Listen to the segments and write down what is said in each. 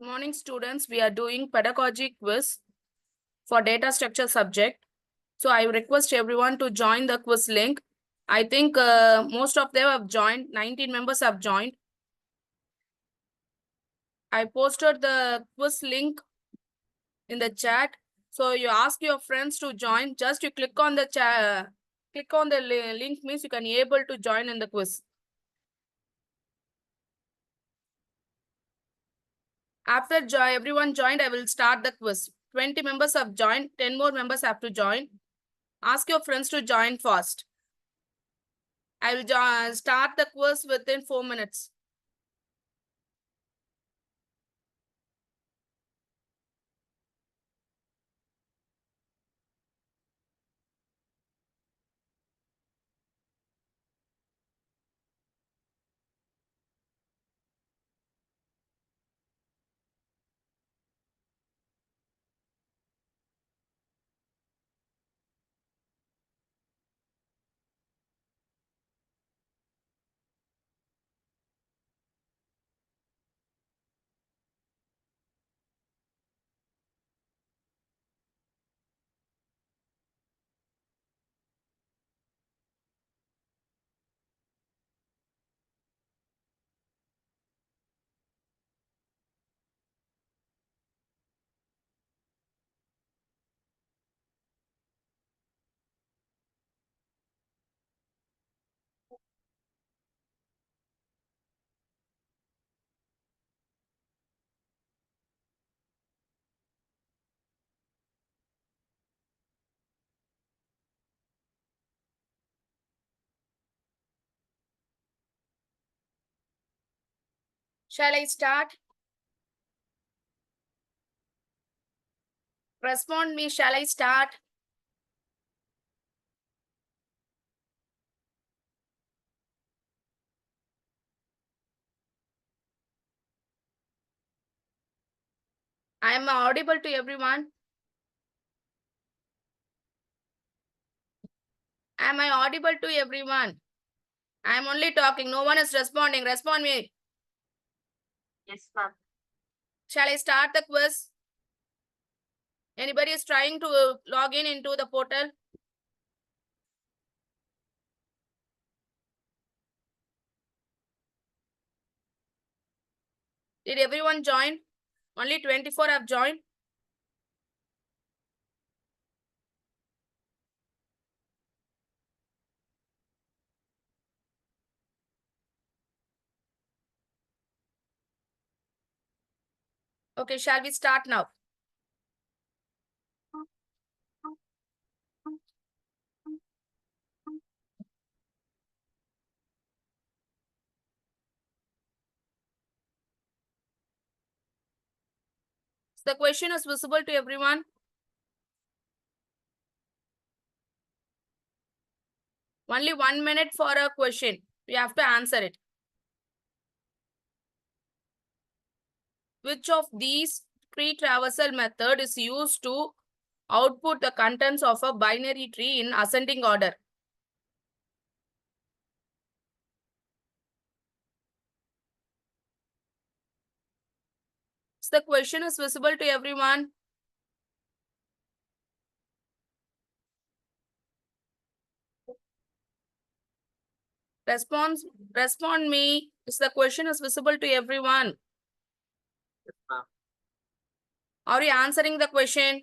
Morning students, we are doing pedagogy quiz for data structure subject. So I request everyone to join the quiz link. I think most of them have joined, 19 members have joined. I posted the quiz link in the chat. So you ask your friends to join, just you click on the chat, click on the link means you can be able to join in the quiz. After everyone joined, I will start the quiz. 20 members have joined, 10 more members have to join. Ask your friends to join first. I will start the quiz within 4 minutes. Shall I start? Respond me, shall I start? I am audible to everyone. Am I audible to everyone? I am only talking. No one is responding. Respond me. Yes, ma'am. Shall I start the quiz? Anybody is trying to log in into the portal? Did everyone join? Only 24 have joined. Okay, shall we start now? The question is visible to everyone. Only 1 minute for a question. We have to answer it. Which of these tree traversal method is used to output the contents of a binary tree in ascending order? So the question is visible to everyone. Respond me. Is the question is visible to everyone? Yes, ma'am. Are you answering the question?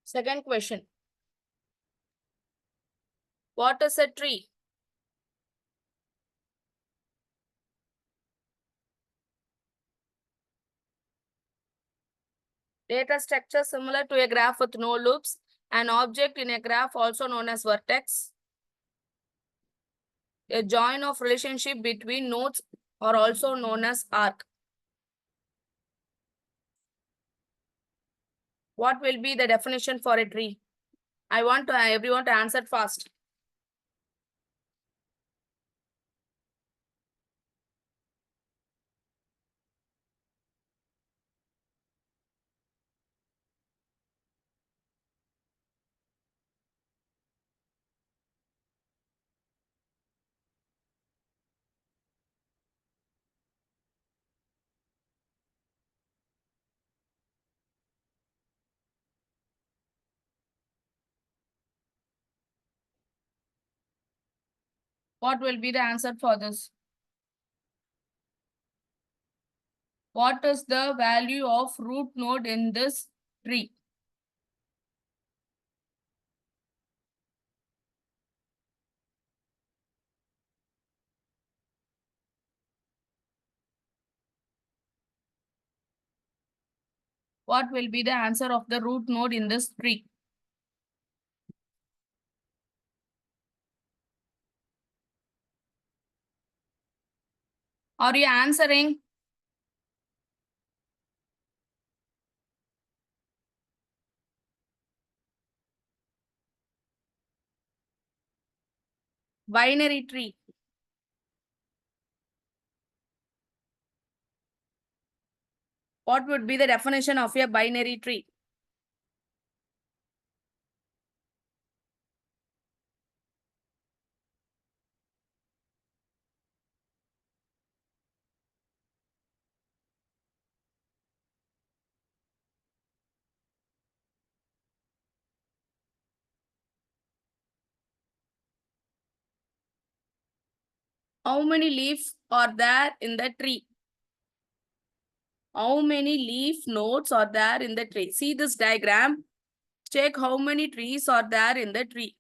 Second question. What is a tree? Data structure similar to a graph with no loops. An object in a graph also known as vertex. A join of relationship between nodes are also known as arc. What will be the definition for a tree? I want everyone to answer fast. What will be the answer for this? What is the value of root node in this tree? What will be the answer of the root node in this tree? Are you answering? Binary tree. What would be the definition of a binary tree? How many leaves are there in the tree? How many leaf nodes are there in the tree? See this diagram. Check how many trees are there in the tree.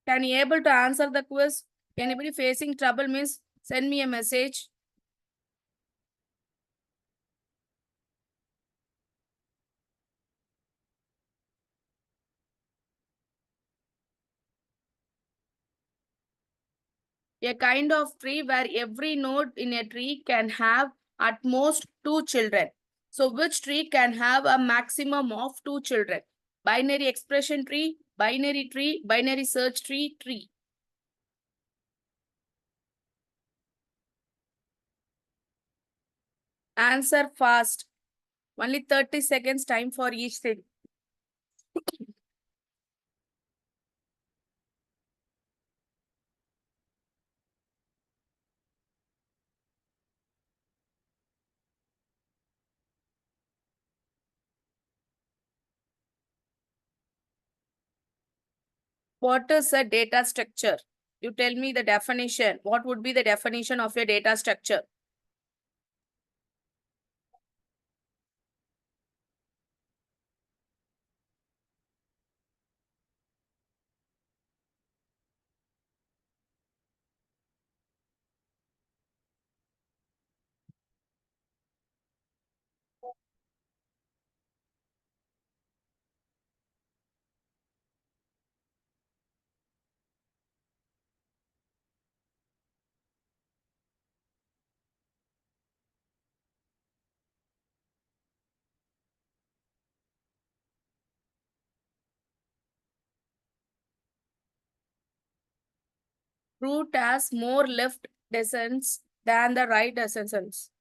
Can you able to answer the quiz? Anybody facing trouble means send me a message. A kind of tree where every node in a tree can have at most 2 children. So which tree can have a maximum of 2 children? Binary expression tree, binary search tree, tree. Answer fast. Only 30 seconds time for each thing. What is a data structure? You tell me the definition. What would be the definition of a data structure? Root has more left descents than the right descendants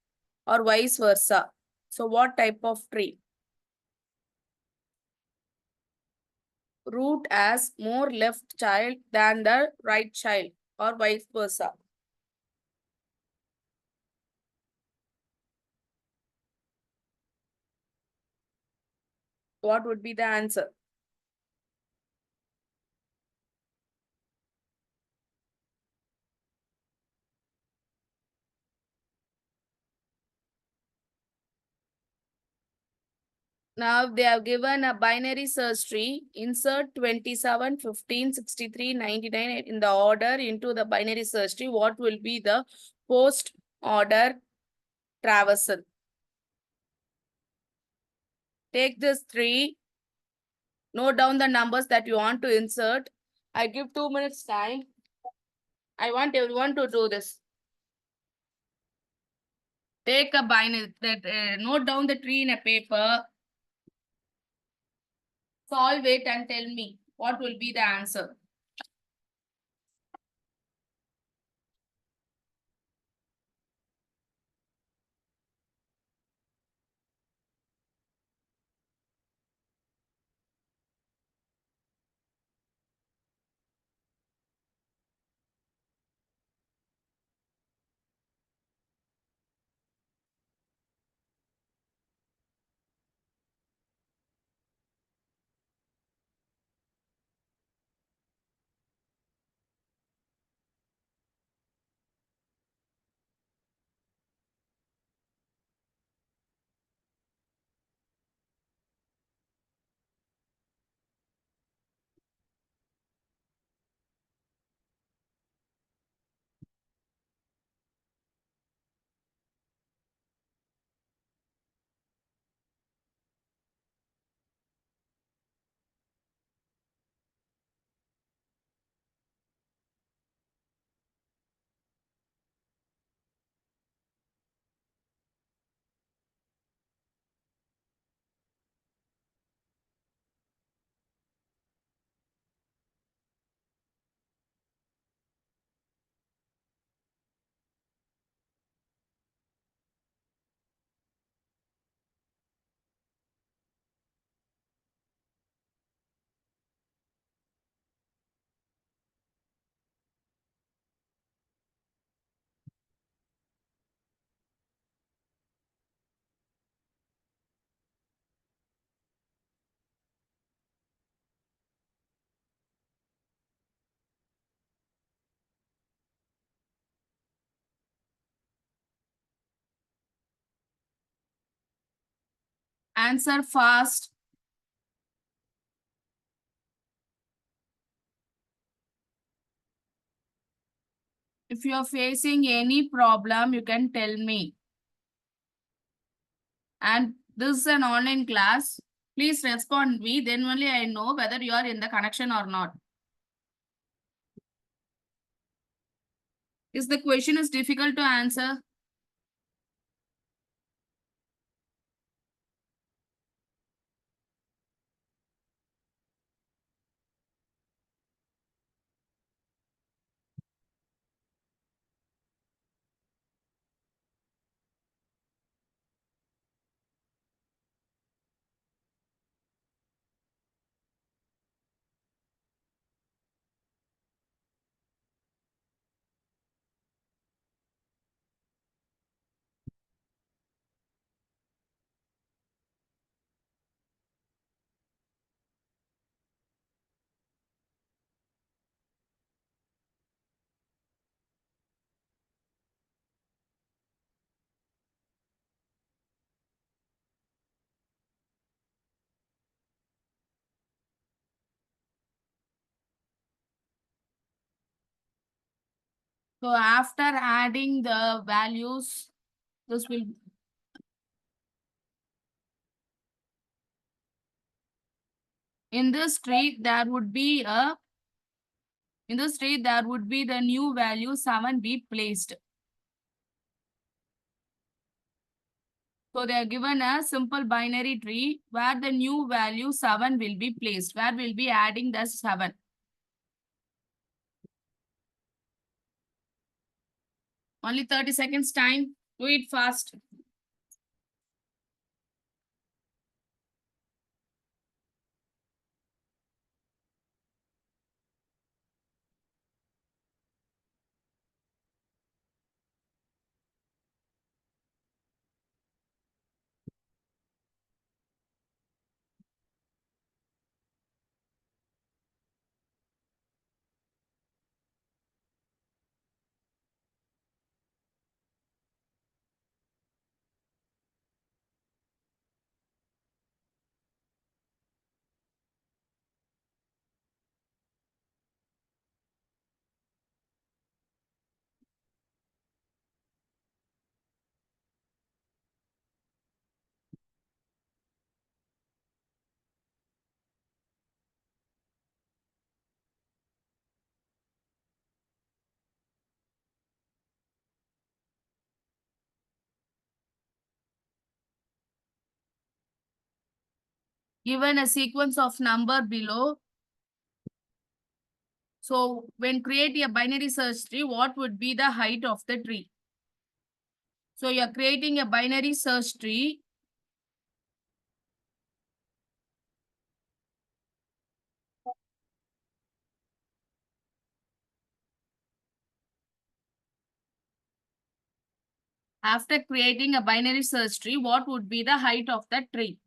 or vice versa. So what type of tree? root as more left child than the right child or vice versa? What would be the answer? Now they have given a binary search tree. Insert 27, 15, 63, 99 in the order into the binary search tree. What will be the post order traversal? Take this tree, note down the numbers that you want to insert. I give 2 minutes time. I want everyone to do this. Take a binary, note down the tree in a paper. Solve it and tell me what will be the answer. Answer fast. If you are facing any problem, you can tell me. And this is an online class. Please respond me, then only I know whether you are in the connection or not. Is the question is difficult to answer? So after adding the values, this will in this tree there would be a the new value 7 be placed. So they are given a simple binary tree where the new value 7 will be placed, where we'll be adding the 7. Only 30 seconds time. Do it fast. given a sequence of number below. So when create a binary search tree, what would be the height of the tree? So you're creating a binary search tree. After creating a binary search tree, what would be the height of that tree?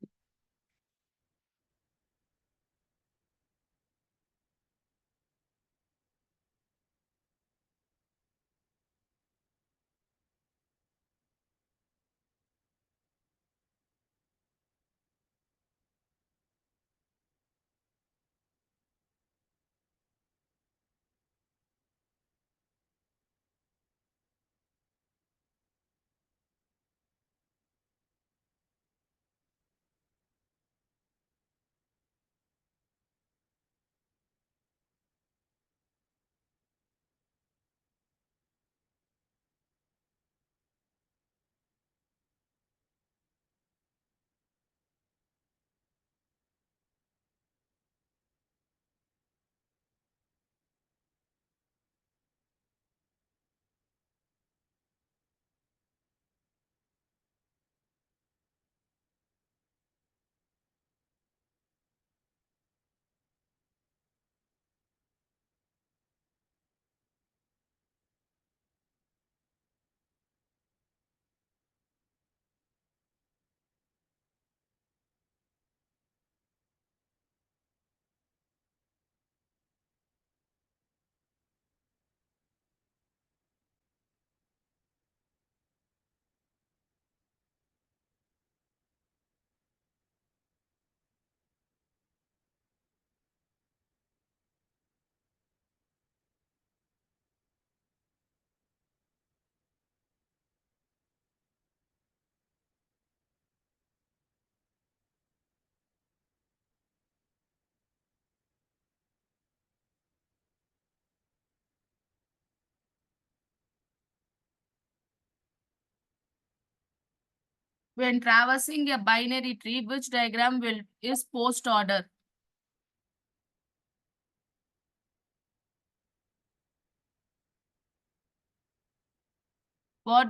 When traversing a binary tree, which diagram is post order?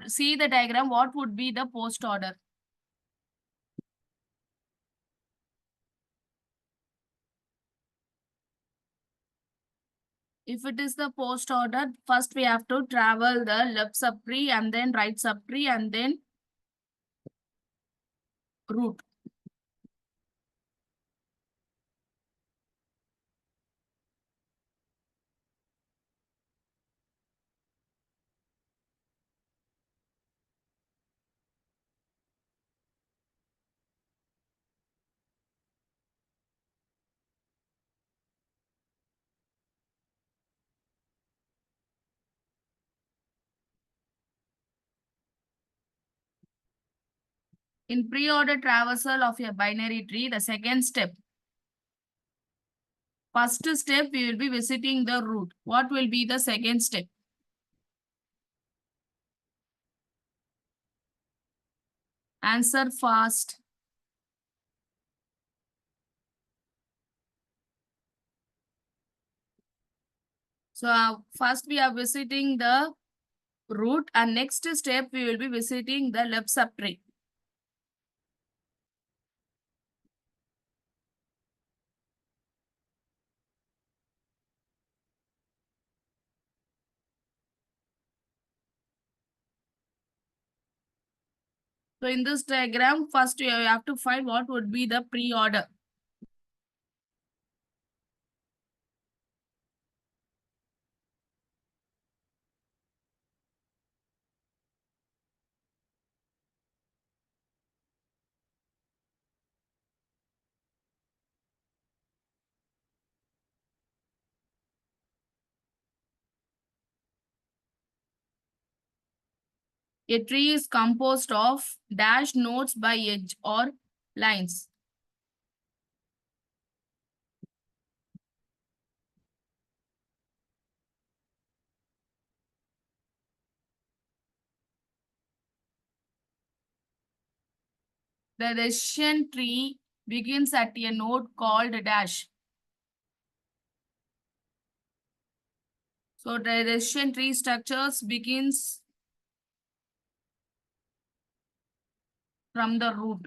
See the diagram, what would be the post order? If it is the post order, first we have to travel the left subtree and then right subtree and then root. In pre-order traversal of a binary tree, the second step. First step, we will be visiting the root. What will be the second step? Answer fast. So first we are visiting the root and next step we will be visiting the left subtree. So in this diagram, first you have to find what would be the pre-order. A tree is composed of dash nodes by edge or lines. The decision tree begins at a node called dash. So the decision tree structures begins from the root.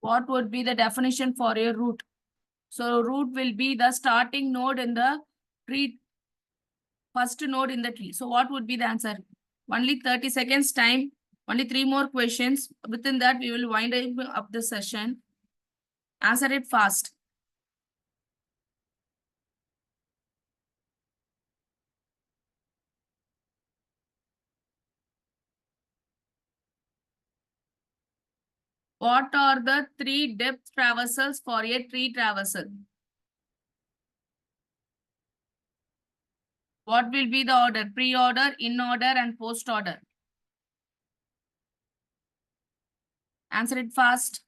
What would be the definition for a root? So root will be the starting node in the tree, first node in the tree. So what would be the answer? Only 30 seconds time, only 3 more questions. Within that, we will wind up the session. Answer it fast. What are the 3 depth traversals for a tree traversal? What will be the order? Pre-order, in-order, and post-order. Answer it fast.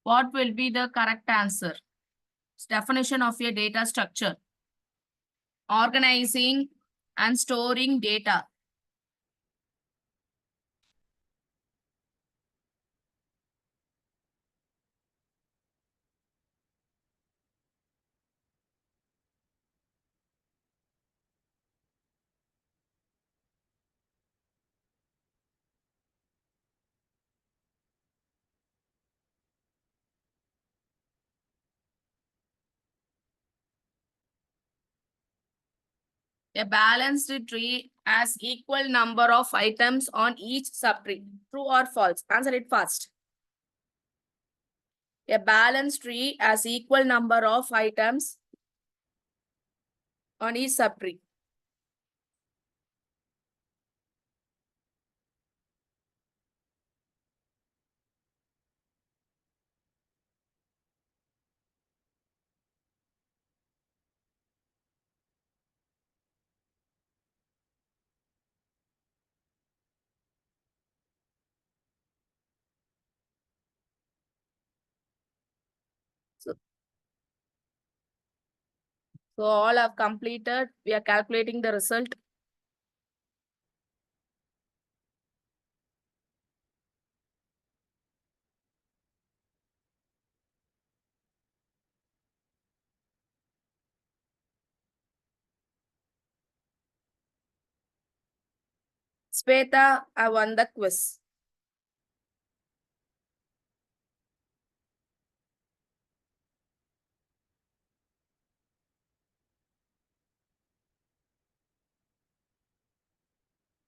What will be the correct answer? Definition of a data structure. Organizing and storing data. A balanced tree has equal number of items on each subtree. True or false? Answer it fast. A balanced tree has equal number of items on each subtree. So all have completed. We are calculating the result. Sweta, I won the quiz.